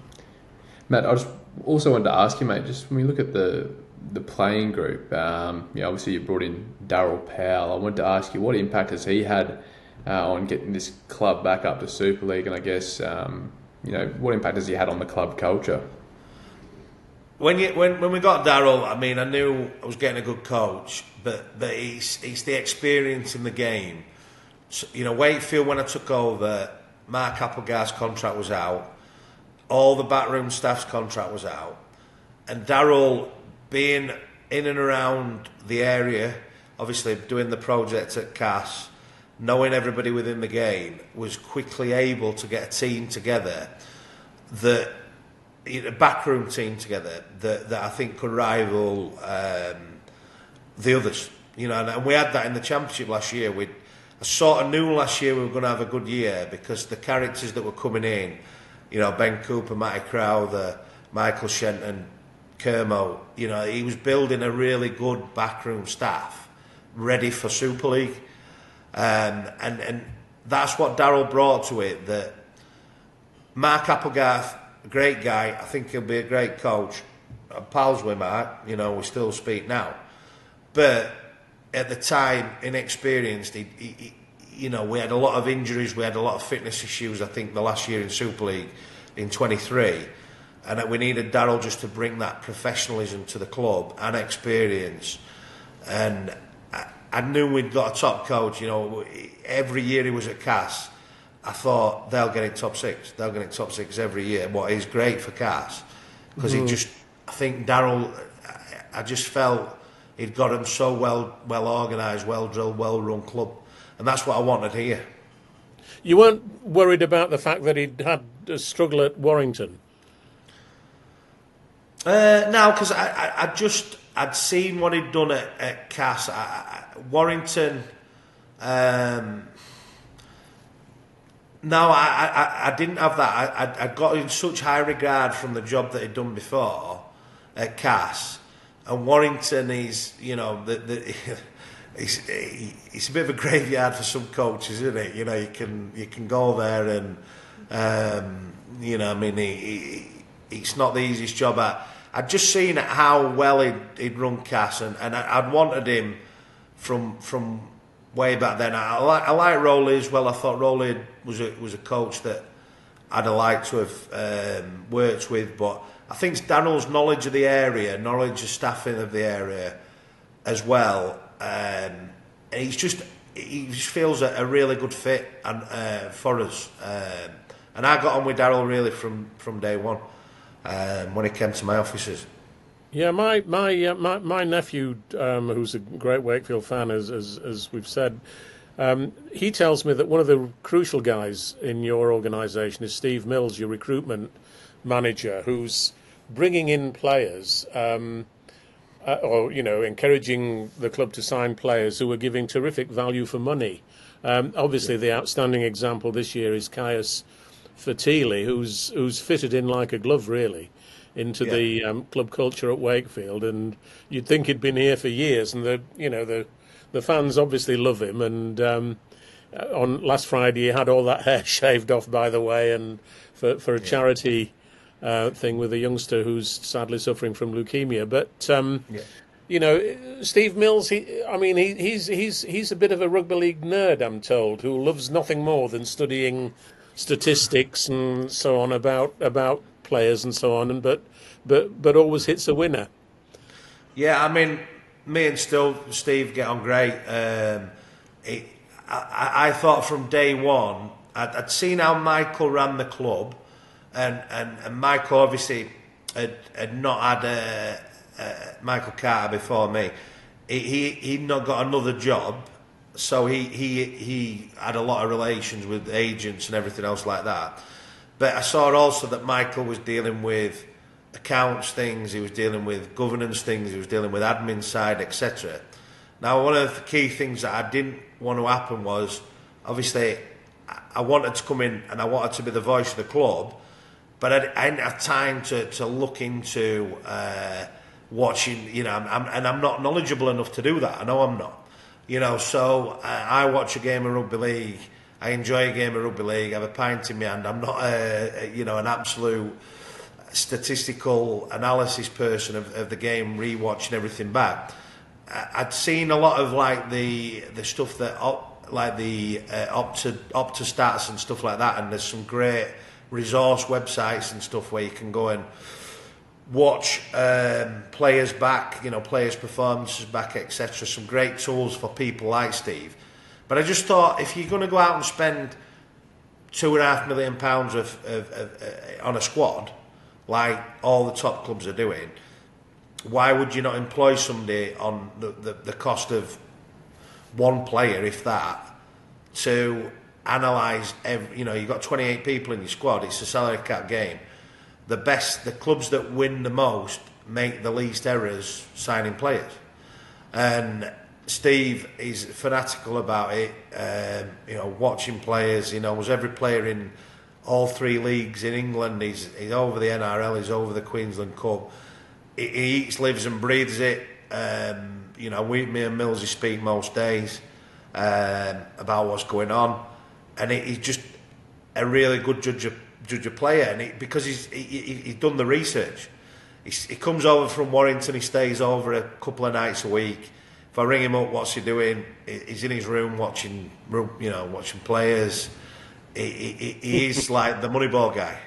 Matt, I just also wanted to ask you, mate. Just when we look at the the playing group. Obviously you brought in Darryl Powell. I wanted to ask you, what impact has he had on getting this club back up to Super League? And I guess what impact has he had on the club culture? When we got Darryl, I mean, I knew I was getting a good coach, but it's the experience in the game. So, Wakefield, when I took over, Mark Applegarth's contract was out, all the backroom staff's contract was out, and Darryl, being in and around the area, obviously doing the project at Cass, knowing everybody within the game, was quickly able to get a team together, a backroom team together that I think could rival the others. And we had that in the Championship last year. I sort of knew last year we were going to have a good year because the characters that were coming in, Ben Cooper, Matty Crowther, Michael Shenton, Kermo, he was building a really good backroom staff ready for Super League. And that's what Darryl brought to it, that Mark Applegarth, a great guy, I think he'll be a great coach. I'm pals with Mark, we still speak now. But at the time, inexperienced, we had a lot of injuries, we had a lot of fitness issues, I think, the last year in Super League in 23. And that we needed Darryl just to bring that professionalism to the club and experience. And I knew we'd got a top coach. Every year he was at Cass, I thought they'll get in top six. They'll get in top six every year. What is great for Cass, because I think Darryl, I just felt he'd got him so well organised, well drilled, well run club, and that's what I wanted here. You weren't worried about the fact that he'd had a struggle at Warrington? No, because I'd seen what he'd done at Cass. Warrington. No, I didn't have that. I got in such high regard from the job that he'd done before at Cass, and Warrington is, it's a bit of a graveyard for some coaches, isn't it? You can go there and it's not the easiest job. I'd just seen how well he'd run Cass, and I'd wanted him from way back then. I like Rowley as well. I thought Rowley was a coach that I'd have liked to have worked with, but I think it's Darryl's knowledge of the area, knowledge of staffing of the area as well, and he just feels a really good fit and for us. And I got on with Darryl really from day one. When he came to my offices. Yeah, my nephew, who's a great Wakefield fan, as we've said, he tells me that one of the crucial guys in your organisation is Steve Mills, your recruitment manager, who's bringing in players, encouraging the club to sign players who are giving terrific value for money. Obviously, the outstanding example this year is Caius Fatili, who's fitted in like a glove, really, into the club culture at Wakefield, and you'd think he'd been here for years. And the fans obviously love him. And on last Friday, he had all that hair shaved off, by the way, and for a charity thing with a youngster who's sadly suffering from leukemia. But Steve Mills, he's a bit of a rugby league nerd, I'm told, who loves nothing more than studying statistics and so on about players and so on, but always hits a winner. Yeah, I mean, me and Steve get on great. I thought from day one, I'd seen how Michael ran the club, and Michael obviously had not had Michael Carter before me. He'd not got another job. So he had a lot of relations with agents and everything else like that. But I saw also that Michael was dealing with accounts things, he was dealing with governance things, he was dealing with admin side, etc. Now, one of the key things that I didn't want to happen was, obviously, I wanted to come in and I wanted to be the voice of the club, but I didn't have time to look into watching, I'm not knowledgeable enough to do that. I know I'm not. So I watch a game of rugby league. I enjoy a game of rugby league. I have a pint in my hand. I'm not, an absolute statistical analysis person of the game, rewatching everything back, I'd seen a lot of like the stuff that like the Opta stats and stuff like that, and there's some great resource websites and stuff where you can go and watch players back, players' performances back, etc. Some great tools for people like Steve. But I just thought, if you're going to go out and spend £2.5 million on a squad, like all the top clubs are doing, why would you not employ somebody on the cost of one player, if that, to analyse every, you've got 28 people in your squad, it's a salary cap game. The clubs that win the most make the least errors signing players. And Steve is fanatical about it, watching players, he knows every player in all 3 leagues in England, he's over the NRL, he's over the Queensland Cup, he eats, lives and breathes it. Me and Millsy speak most days about what's going on, and he's just a really good judge of player, and because he's done the research. He comes over from Warrington, he stays over a couple of nights a week. If I ring him up, what's he doing? He's in his room watching players. He is like the Moneyball guy.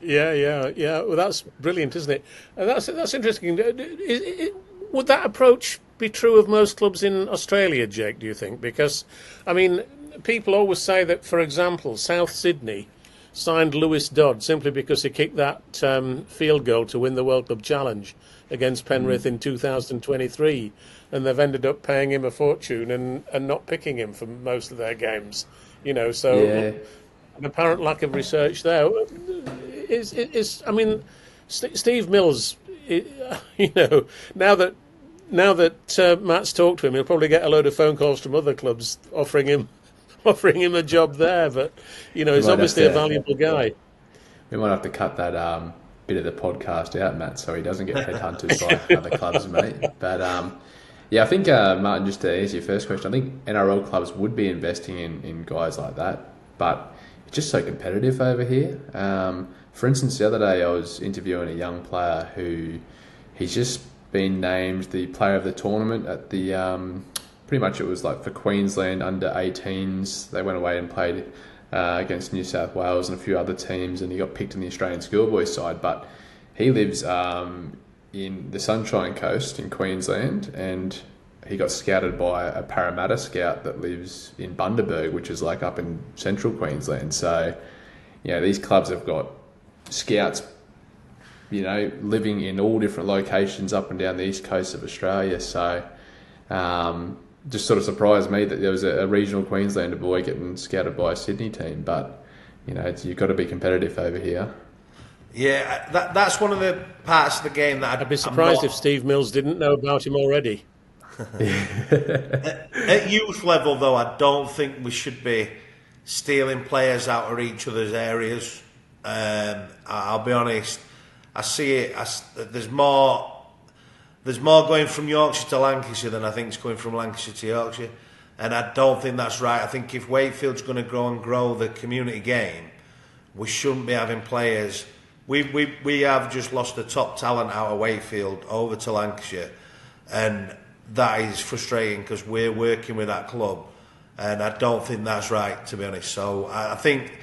Yeah. Well, that's brilliant, isn't it? That's interesting. Would that approach be true of most clubs in Australia, Jake, do you think? Because, I mean, people always say that, for example, South Sydney signed Lewis Dodd simply because he kicked that field goal to win the World Club Challenge against Penrith in 2023, and they've ended up paying him a fortune and not picking him for most of their games. An apparent lack of research there is I mean, Steve Mills, now that Matt's talked to him, he'll probably get a load of phone calls from other clubs offering him a job there. But he's obviously a valuable guy. We might have to cut that bit of the podcast out, Matt, so he doesn't get headhunted by other clubs, mate. But I think Martyn, just to answer your first question, I think NRL clubs would be investing in guys like that, but it's just so competitive over here. For instance, the other day I was interviewing a young player who he's just been named the player of the tournament at the pretty much it was like for Queensland under 18s. They went away and played against New South Wales and a few other teams, and he got picked in the Australian schoolboys side. But he lives in the Sunshine Coast in Queensland, and he got scouted by a Parramatta scout that lives in Bundaberg, which is like up in central Queensland. So, these clubs have got scouts, living in all different locations up and down the east coast of Australia. So, just sort of surprised me that there was a regional Queenslander boy getting scouted by a Sydney team. But, you've got to be competitive over here. Yeah, that's one of the parts of the game that I'd be surprised if Steve Mills didn't know about him already. At youth level, though, I don't think we should be stealing players out of each other's areas. I'll be honest, I see it as there's more going from Yorkshire to Lancashire than I think is going from Lancashire to Yorkshire, and I don't think that's right. I think if Wakefield's going to grow the community game, we shouldn't be having players. We have just lost the top talent out of Wakefield over to Lancashire, and that is frustrating because we're working with that club, and I don't think that's right, to be honest. So I think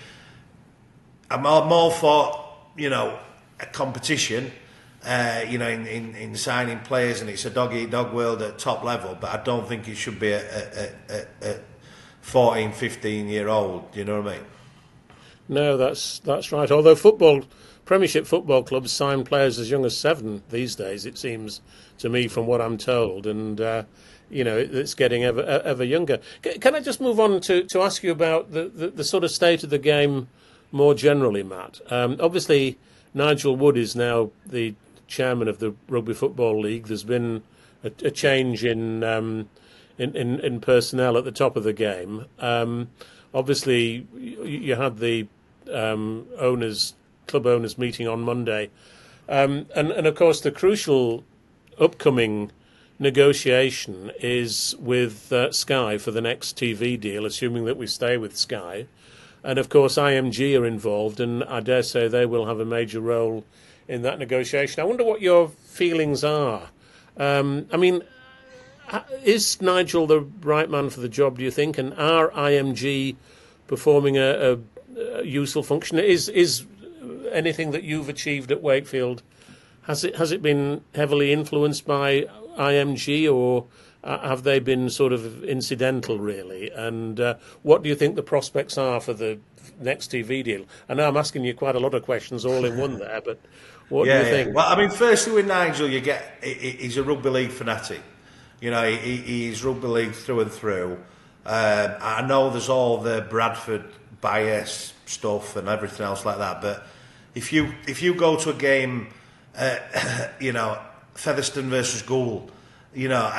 I'm all for a competition, in signing players, and it's a dog-eat-dog world at top level, but I don't think it should be a 14, 15-year-old. You know what I mean? No, that's right. Although Premiership football clubs sign players as young as 7 these days, it seems to me, from what I'm told, and it's getting ever younger. Can I just move on to ask you about the sort of state of the game more generally, Matt? Obviously, Nigel Wood is now the chairman of the Rugby Football League. There's been a change in personnel at the top of the game. Obviously, you had the club owners meeting on Monday, and of course the crucial upcoming negotiation is with Sky for the next TV deal, assuming that we stay with Sky. And of course IMG are involved, and I dare say they will have a major role in that negotiation. I wonder what your feelings are. I mean, is Nigel the right man for the job, do you think? And are IMG performing a useful function? Is anything that you've achieved at Wakefield, has it been heavily influenced by IMG, or have they been sort of incidental, really? And what do you think the prospects are for the next TV deal? I know I'm asking you quite a lot of questions all in one there, but what do you think? Well, I mean, firstly with Nigel, he's a rugby league fanatic. You know, he's rugby league through and through. I know there's all the Bradford bias stuff and everything else like that, but if you go to a game, you know, Featherstone versus Gould, you know,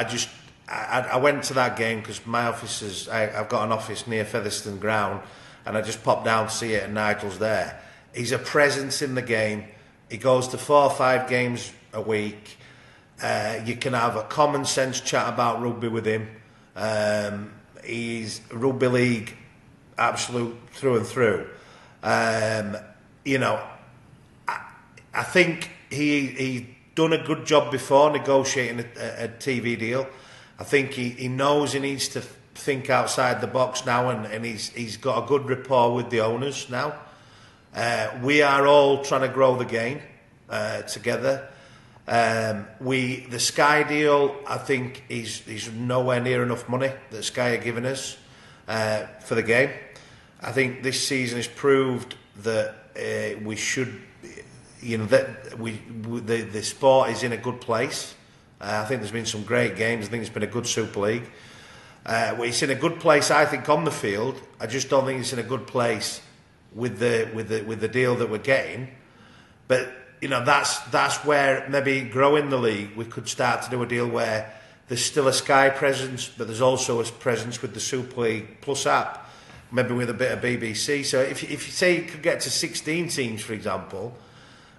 I went to that game because my office is, I've got an office near Featherstone Ground, and I just popped down to see it, and Nigel's there. He's a presence in the game. He goes to 4 or 5 games a week. You can have a common sense chat about rugby with him. He's rugby league absolute through and through. You know, I think he done a good job before negotiating a TV deal. I think he knows he needs to think outside the box now, and he's got a good rapport with the owners now. We are all trying to grow the game together. The Sky deal, I think, is nowhere near enough money that Sky are giving us for the game. I think this season has proved that we should, you know, that the sport is in a good place. I think there's been some great games. I think it's been a good Super League. It's in a good place, I think, on the field. I just don't think it's in a good place with the deal that we're getting. But you know, that's where maybe growing the league, we could start to do a deal where there's still a Sky presence, but there's also a presence with the Super League Plus app, maybe with a bit of BBC. So if you say you could get to 16 teams, for example,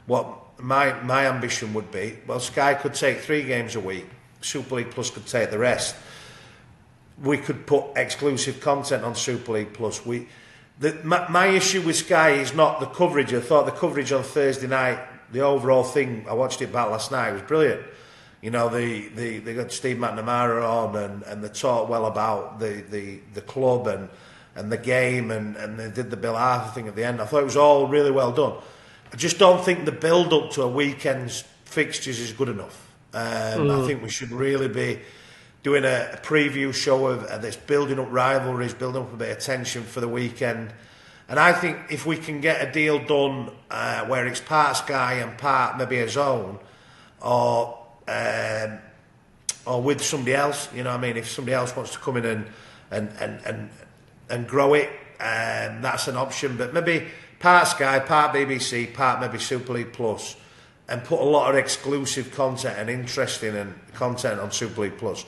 what my ambition would be, well, Sky could take 3 games a week, Super League Plus could take the rest. We could put exclusive content on Super League Plus. My issue with Sky is not the coverage. I thought the coverage on Thursday night, the overall thing, I watched it back last night, was brilliant. You know, they got Steve McNamara on and they talked well about the club and the game, and they did the Bill Arthur thing at the end. I thought it was all really well done. I just don't think the build-up to a weekend's fixtures is good enough. I think we should really be doing a preview show of this, building up rivalries, building up a bit of tension for the weekend. And I think if we can get a deal done where it's part Sky and part maybe a zone, or with somebody else, you know what I mean? If somebody else wants to come in and grow it, that's an option. But maybe part Sky, part BBC, part maybe Super League Plus, and put a lot of exclusive content and interesting and content on Super League Plus.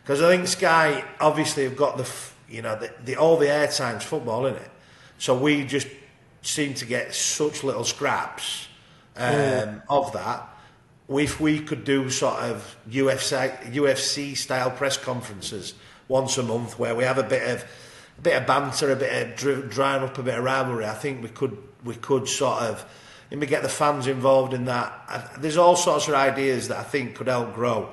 Because I think Sky obviously have got all the airtime's football in it. So we just seem to get such little scraps of that. If we could do sort of UFC style press conferences once a month, where we have a bit of banter, a bit of drying up a bit of rivalry, I think we could sort of maybe get the fans involved in that. There's all sorts of ideas that I think could help grow.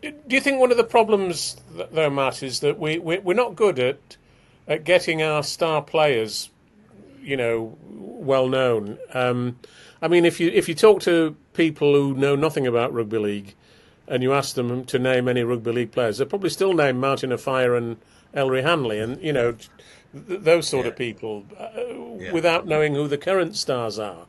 Do you think one of the problems, though, Matt, is that we're not good at getting our star players, you know, well known? I mean, if you talk to people who know nothing about rugby league, and you ask them to name any rugby league players, they'll probably still name Martyn Afire and Ellery Hanley, and you know, those sort of people, without knowing who the current stars are.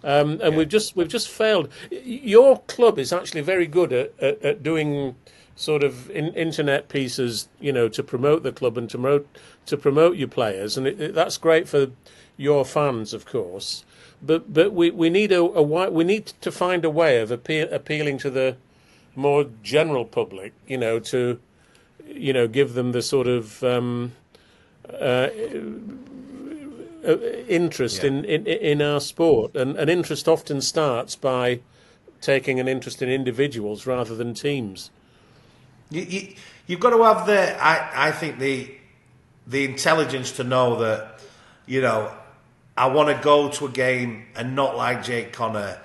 We've just failed. Your club is actually very good at doing sort of internet pieces, you know, to promote the club and to promote your players, and that's great for your fans, of course. But we need we need to find a way of appealing to the more general public, you know, to give them the sort of interest in our sport, and interest often starts by taking an interest in individuals rather than teams. You've got to have I think the intelligence to know that, you know, I want to go to a game and not like Jake Connor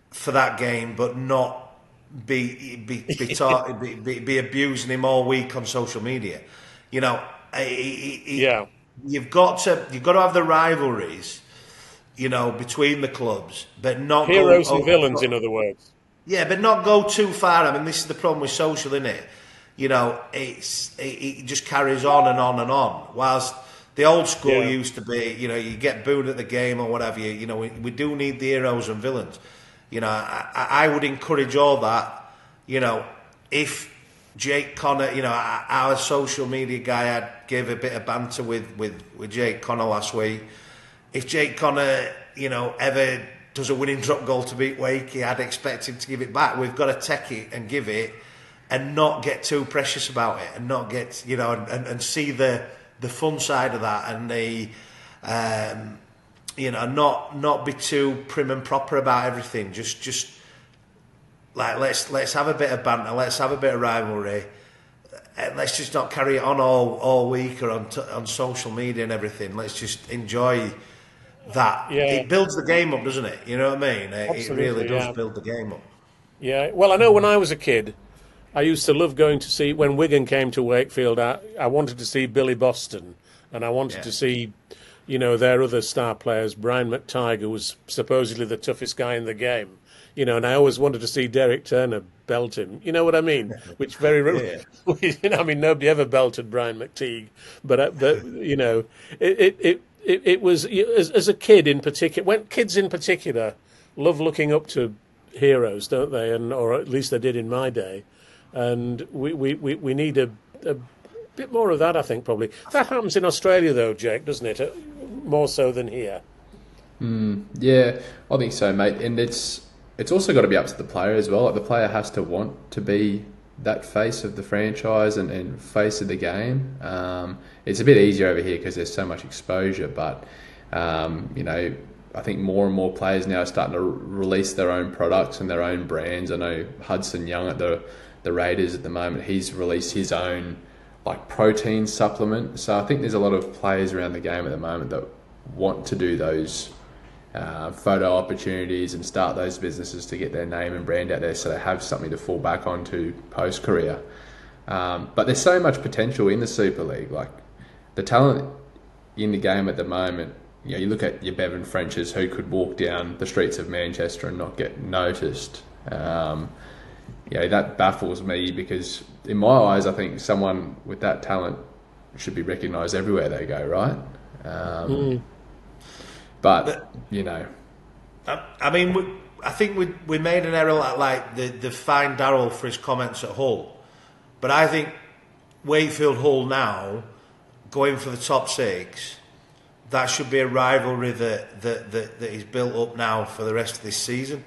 for that game, but not be abusing him all week on social media. You know, you've got to have the rivalries, you know, between the clubs, but not heroes and villains, in other words. Yeah, but not go too far. I mean, this is the problem with social, isn't it? You know, it just carries on and on and on. Whilst the old school used to be, you know, you get booed at the game or whatever. You know, we do need the heroes and villains. You know, I would encourage all that. You know, if Jake Connor, you know, our social media guy had gave a bit of banter with Jake Connor last week. If Jake Connor, you know, ever does a winning drop goal to beat Wakey, I'd expect him to give it back. We've got to take it and give it, and not get too precious about it, and not get, you know, and see the fun side of that, and the you know, not be too prim and proper about everything. Just like let's have a bit of banter, let's have a bit of rivalry. Let's just not carry it on all week or on social media and everything. Let's just enjoy that. Yeah. It builds the game up, doesn't it? You know what I mean? Absolutely, it really does build the game up. Yeah. Well, I know when I was a kid, I used to love going to see, when Wigan came to Wakefield, I wanted to see Billy Boston, and I wanted to see, you know, their other star players. Brian McTiger was supposedly the toughest guy in the game, you know, and I always wanted to see Derek Turner belt him. You know what I mean? Which you know, I mean, nobody ever belted Brian McTeague, but you know, it was, as a kid in particular, when kids in particular love looking up to heroes, don't they? And or at least they did in my day. And we need a bit more of that, I think, probably. That happens in Australia, though, Jake, doesn't it? More so than here. Yeah, I think so, mate. And it's also got to be up to the player as well. Like, the player has to want to be that face of the franchise and face of the game. It's a bit easier over here because there's so much exposure, but, you know, I think more and more players now are starting to release their own products and their own brands. I know Hudson Young at the Raiders at the moment, he's released his own like protein supplement. So I think there's a lot of players around the game at the moment that want to do those photo opportunities and start those businesses to get their name and brand out there, so they have something to fall back onto post-career. But there's so much potential in the Super League. Like, the talent in the game at the moment, you know, you look at your Bevan Frenches, who could walk down the streets of Manchester and not get noticed. You know, that baffles me, because in my eyes, I think someone with that talent should be recognised everywhere they go, right? But, you know, I mean, I think we made an error like the fine Darryl for his comments at Hull, but I think Wakefield Hull now going for the top six, that should be a rivalry that is built up now for the rest of this season.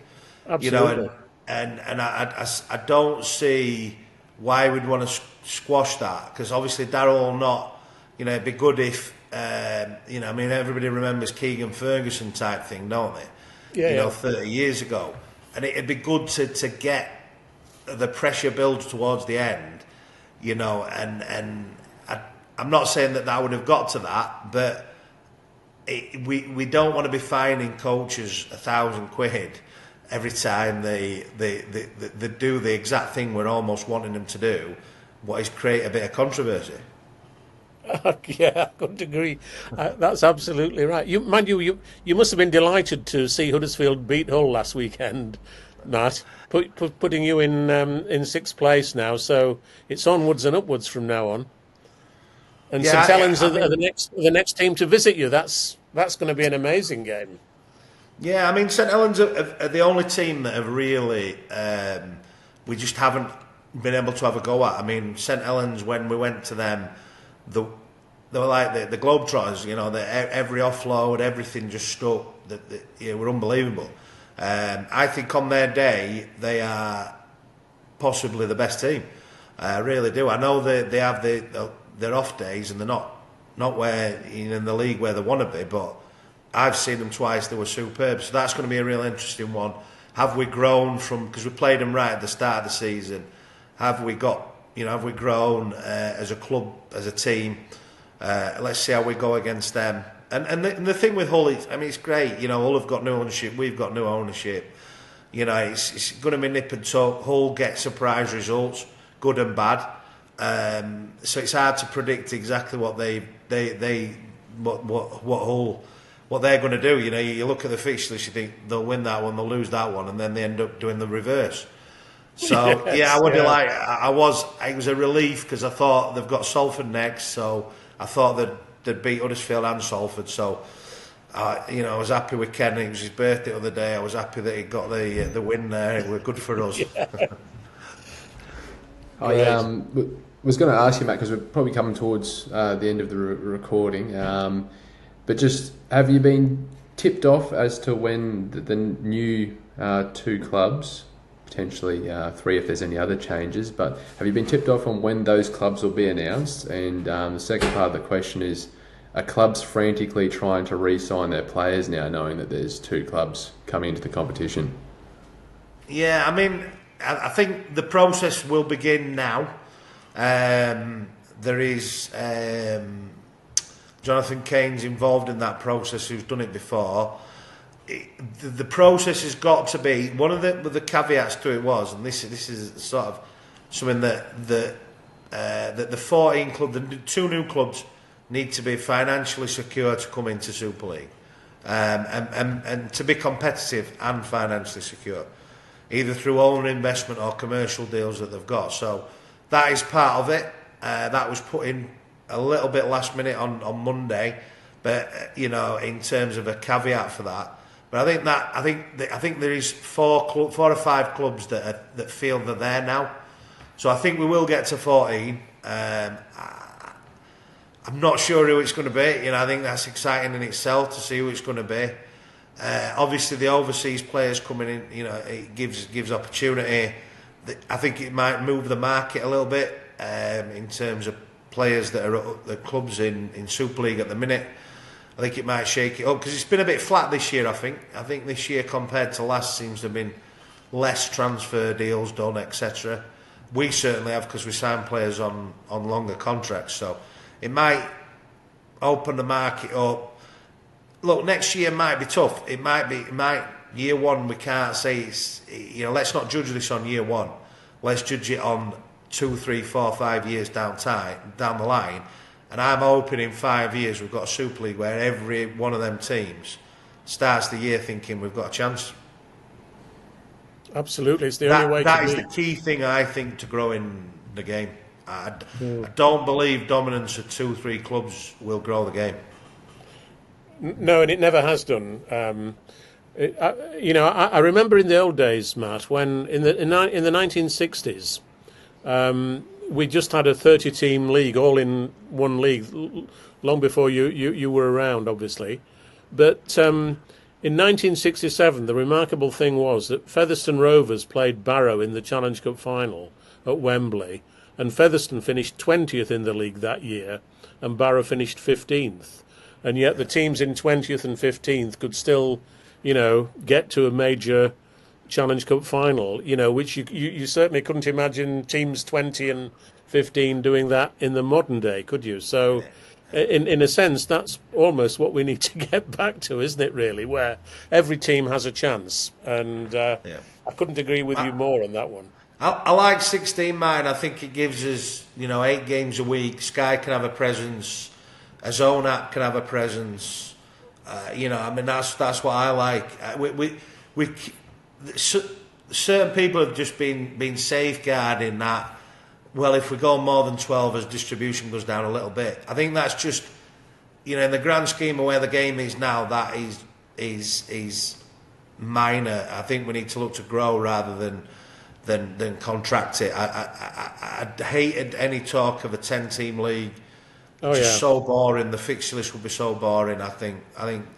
Absolutely. You know, and I don't see why we'd want to squash that, because obviously Darryl will not, you know, it'd be good if, you know, I mean, everybody remembers Keegan Ferguson type thing, don't they? Yeah, you know, 30 years ago. And it'd be good to get the pressure builds towards the end, you know, and I'm not saying that would have got to that, but we don't want to be fining coaches £1,000 every time they do the exact thing we're almost wanting them to do, what is create a bit of controversy. Yeah, I couldn't agree. That's absolutely right. You must have been delighted to see Huddersfield beat Hull last weekend, Matt, putting you in sixth place now. So it's onwards and upwards from now on. And St Helens are the next team to visit you. That's going to be an amazing game. Yeah, I mean, St Helens are the only team that have really we just haven't been able to have a go at. I mean, St Helens, when we went to them, they were like the Globetrotters, you know, every offload, everything just stuck. They were unbelievable. I think on their day, they are possibly the best team. I really do. I know they have their off days, and they're not where in the league where they want to be, but I've seen them twice. They were superb. So that's going to be a real interesting one. Have we grown from, because we played them right at the start of the season, have we grown as a club, as a team? Let's see how we go against them. And the thing with Hull is, I mean, it's great. You know, Hull have got new ownership. We've got new ownership. You know, it's going to be nip and tuck. Hull get surprise results, good and bad. So it's hard to predict exactly what what they're going to do. You know, you look at the fixture list, you think they'll win that one, they'll lose that one, and then they end up doing the reverse. So yes, it was a relief because I thought they've got Salford next, so I thought they'd beat Huddersfield and Salford. So I was happy with Kearnan. It was his birthday the other day. I was happy that he got the win there. It was good for us. I was going to ask you, Matt, because we're probably coming towards the end of the recording. But just, have you been tipped off as to when the new 2 clubs, potentially 3 if there's any other changes, but have you been tipped off on when those clubs will be announced? And the second part of the question is, are clubs frantically trying to re-sign their players now, knowing that there's 2 clubs coming into the competition? Yeah, I mean, I think the process will begin now. There is Jonathan Kane's involved in that process, who's done it before. The process has got to be, one of the caveats to it was, and this is sort of something that the 14 clubs, the 2 new clubs, need to be financially secure to come into Super League, and to be competitive and financially secure, either through own investment or commercial deals that they've got. So that is part of it. That was put in a little bit last minute on Monday, but in terms of a caveat for that. But I think there is 4 or 5 clubs that feel they're there now. So I think we will get to 14. I'm not sure who it's going to be. I think that's exciting in itself to see who it's going to be. Obviously, the overseas players coming in, it gives opportunity. I think it might move the market a little bit in terms of players that are at the clubs in Super League at the minute. I think it might shake it up because it's been a bit flat this year. I think this year compared to last seems to have been less transfer deals done, etc. We certainly have, because we sign players on longer contracts. So it might open the market up. Look, next year might be tough. It might year one, we can't say it's, let's not judge this on year one. Let's judge it on 2, 3, 4, 5 years down the line. And I'm hoping in 5 years we've got a Super League where every one of them teams starts the year thinking we've got a chance. Absolutely, it's the only way. That is the key thing, I think, to growing the game. I don't believe dominance of 2, 3 clubs will grow the game. No, and it never has done. I remember in the old days, Matt, when in the 1960s, we just had a 30-team league, all in one league, long before you were around, obviously. But in 1967, the remarkable thing was that Featherstone Rovers played Barrow in the Challenge Cup final at Wembley, and Featherstone finished 20th in the league that year, and Barrow finished 15th. And yet the teams in 20th and 15th could still, get to a major Challenge Cup final, which you certainly couldn't imagine teams 20 and 15 doing that in the modern day, could you? So in a sense, that's almost what we need to get back to, isn't it, really, where every team has a chance. And I couldn't agree with you more on that one. I like 16, mine. I think it gives us, 8 games a week. Sky can have a presence. A Zone app can have a presence. That's what I like. Certain people have just been safeguarding that. Well, if we go more than 12, as distribution goes down a little bit. I think that's just, in the grand scheme of where the game is now, that is minor. I think we need to look to grow rather than contract it. I hated any talk of a 10-team league. Just so boring. The fixture list would be so boring. I think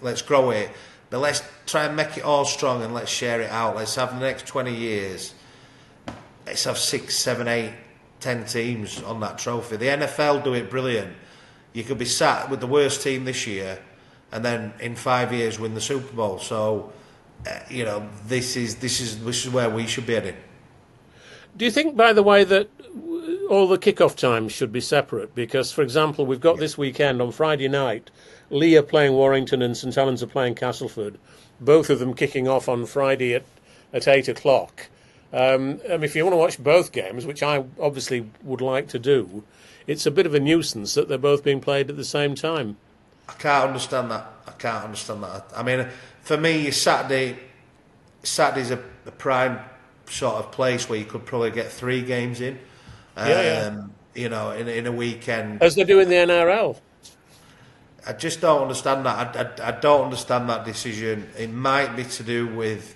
let's grow it, but let's try and make it all strong and let's share it out. Let's have the next 20 years. Let's have 6, 7, 8, 10 teams on that trophy. The NFL do it brilliant. You could be sat with the worst team this year, and then in 5 years win the Super Bowl. So, this is where we should be heading. Do you think, by the way, that all the kick-off times should be separate because, for example, we've got this weekend on Friday night, Lee are playing Warrington and St Helens are playing Castleford, both of them kicking off on Friday at 8 o'clock. If you want to watch both games, which I obviously would like to do, it's a bit of a nuisance that they're both being played at the same time. I can't understand that. I mean, for me, Saturday's a prime sort of place where you could probably get 3 games in. You know, in a weekend. As they do in the NRL. I just don't understand that. I don't understand that decision. It might be to do with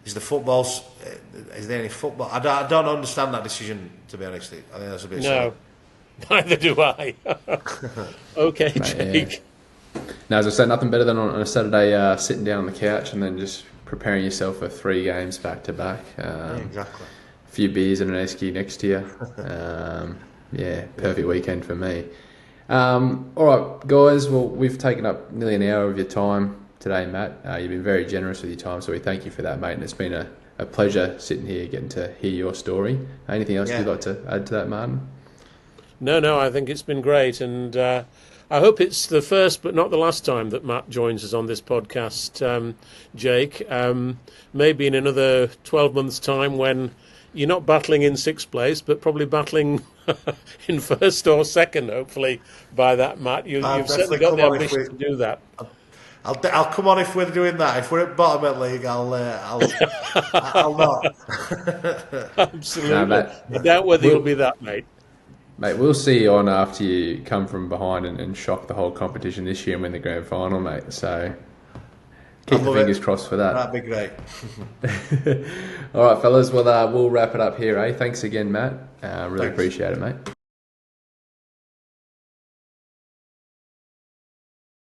is there any football? I don't understand that decision, to be honest. I think that's a bit silly. Neither do I. Okay, Mate, Jake. Yeah. Now, as I said, nothing better than on a Saturday sitting down on the couch and then just preparing yourself for 3 games back to back. Exactly. A few beers and an esky next to you. Perfect weekend for me. All right, guys. Well, we've taken up nearly an hour of your time today, Matt. You've been very generous with your time, so we thank you for that, mate. And it's been a pleasure sitting here, getting to hear your story. Anything else you'd like to add to that, Martyn? No, I think it's been great, and I hope it's the first but not the last time that Matt joins us on this podcast, Jake. Maybe in another 12 months' time when you're not battling in 6th place, but probably battling in 1st or 2nd, hopefully, by that, Matt. You've certainly got the ambition to do that. I'll come on if we're doing that. If we're at bottom at league, I'll not. Absolutely. I doubt whether you'll be that, mate. Mate, we'll see you on after you come from behind and shock the whole competition this year and win the grand final, mate. So keep the fingers crossed for that. That'd be great. All right, fellas. Well, we'll wrap it up here, eh? Thanks again, Matt. Really appreciate it, mate.